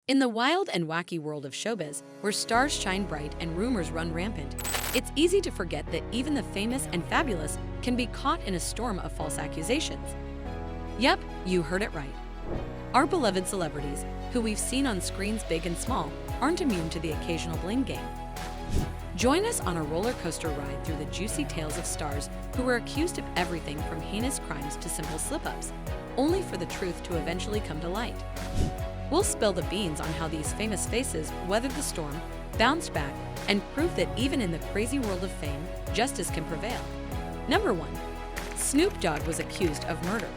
In the wild and wacky world of showbiz, where stars shine bright and rumors run rampant, it's easy to forget that even the famous and fabulous can be caught in a storm of false accusations. Yep, you heard it right. Our beloved celebrities, who we've seen on screens big and small, aren't immune to the occasional blame game. Join us on a roller coaster ride through the juicy tales of stars who were accused of everything from heinous crimes to simple slip-ups, only for the truth to eventually come to light. We'll spill the beans on how these famous faces weathered the storm, bounced back, and proved that even in the crazy world of fame, justice can prevail. Number 1. Snoop Dogg was accused of murder.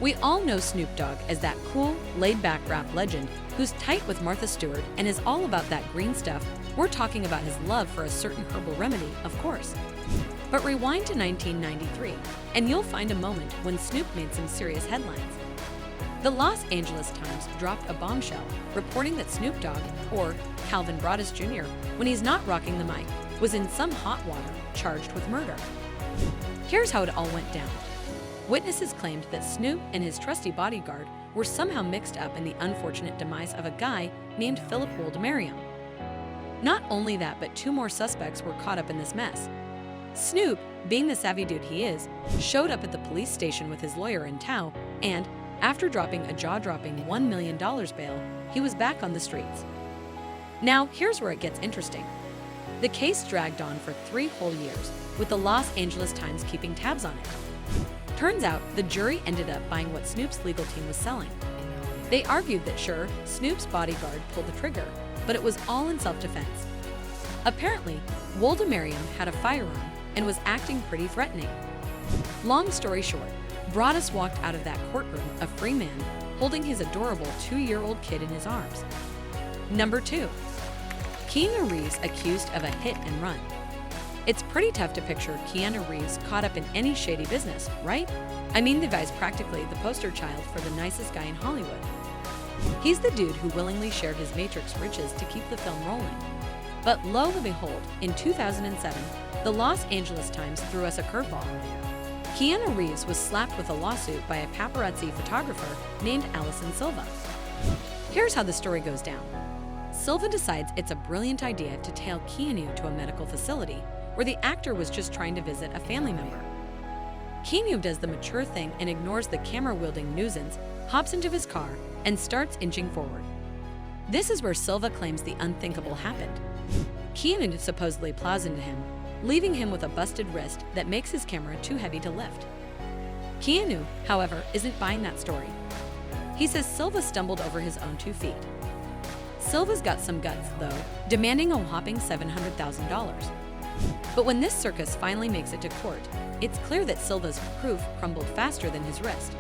We all know Snoop Dogg as that cool, laid-back rap legend who's tight with Martha Stewart and is all about that green stuff. We're talking about his love for a certain herbal remedy, of course. But rewind to 1993, and you'll find a moment when Snoop made some serious headlines. The Los Angeles Times dropped a bombshell reporting that Snoop Dogg, or Calvin Broadus Jr., when he's not rocking the mic, was in some hot water charged with murder. Here's how it all went down. Witnesses claimed that Snoop and his trusty bodyguard were somehow mixed up in the unfortunate demise of a guy named Philip Woldemariam. Not only that, but 2 more suspects were caught up in this mess. Snoop, being the savvy dude he is, showed up at the police station with his lawyer in tow, and after dropping a jaw-dropping $1 million bail, he was back on the streets. Now, here's where it gets interesting. The case dragged on for 3 whole years, with the Los Angeles Times keeping tabs on it. Turns out, the jury ended up buying what Snoop's legal team was selling. They argued that sure, Snoop's bodyguard pulled the trigger, but it was all in self-defense. Apparently, Woldemariam had a firearm and was acting pretty threatening. Long story short, Broadus walked out of that courtroom a free man, holding his adorable 2-year-old kid in his arms. Number 2. Keanu Reeves accused of a hit and run. It's pretty tough to picture Keanu Reeves caught up in any shady business, right? I mean, the guy's practically the poster child for the nicest guy in Hollywood. He's the dude who willingly shared his Matrix riches to keep the film rolling. But lo and behold, in 2007, the Los Angeles Times threw us a curveball. Keanu Reeves was slapped with a lawsuit by a paparazzi photographer named Allison Silva. Here's how the story goes down. Silva decides it's a brilliant idea to tail Keanu to a medical facility where the actor was just trying to visit a family member. Keanu does the mature thing and ignores the camera-wielding nuisance, hops into his car, and starts inching forward. This is where Silva claims the unthinkable happened. Keanu supposedly plows into him, leaving him with a busted wrist that makes his camera too heavy to lift. Keanu, however, isn't buying that story. He says Silva stumbled over his own 2 feet. Silva's got some guts, though, demanding a whopping $700,000. But when this circus finally makes it to court, it's clear that Silva's proof crumbled faster than his wrist.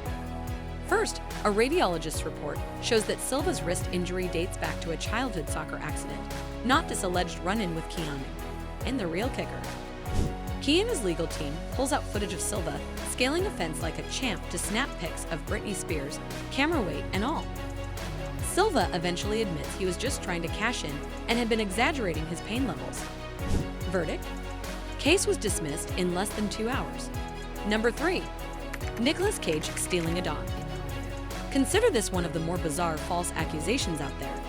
First, a radiologist's report shows that Silva's wrist injury dates back to a childhood soccer accident, not this alleged run-in with Keanu. And the real kicker. Keanu's legal team pulls out footage of Silva scaling a fence like a champ to snap pics of Britney Spears, camera weight and all. Silva eventually admits he was just trying to cash in and had been exaggerating his pain levels. Verdict? Case was dismissed in less than 2 hours. Number 3. Nicolas Cage stealing a dog. Consider this one of the more bizarre false accusations out there.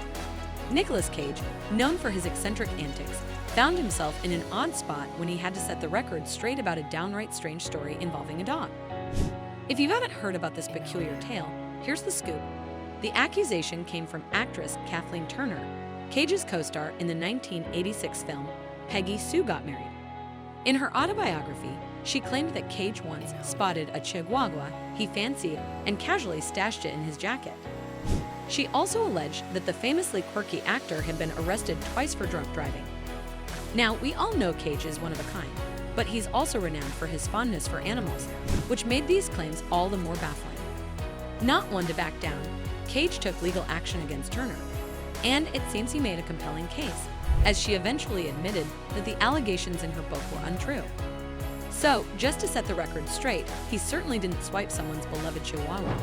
Nicolas Cage, known for his eccentric antics, found himself in an odd spot when he had to set the record straight about a downright strange story involving a dog. If you haven't heard about this peculiar tale, here's the scoop. The accusation came from actress Kathleen Turner, Cage's co-star in the 1986 film Peggy Sue Got Married. In her autobiography, she claimed that Cage once spotted a chihuahua he fancied and casually stashed it in his jacket. She also alleged that the famously quirky actor had been arrested twice for drunk driving. Now, we all know Cage is one of a kind, but he's also renowned for his fondness for animals, which made these claims all the more baffling. Not one to back down, Cage took legal action against Turner, and it seems he made a compelling case, as she eventually admitted that the allegations in her book were untrue. So, just to set the record straight, he certainly didn't swipe someone's beloved chihuahua.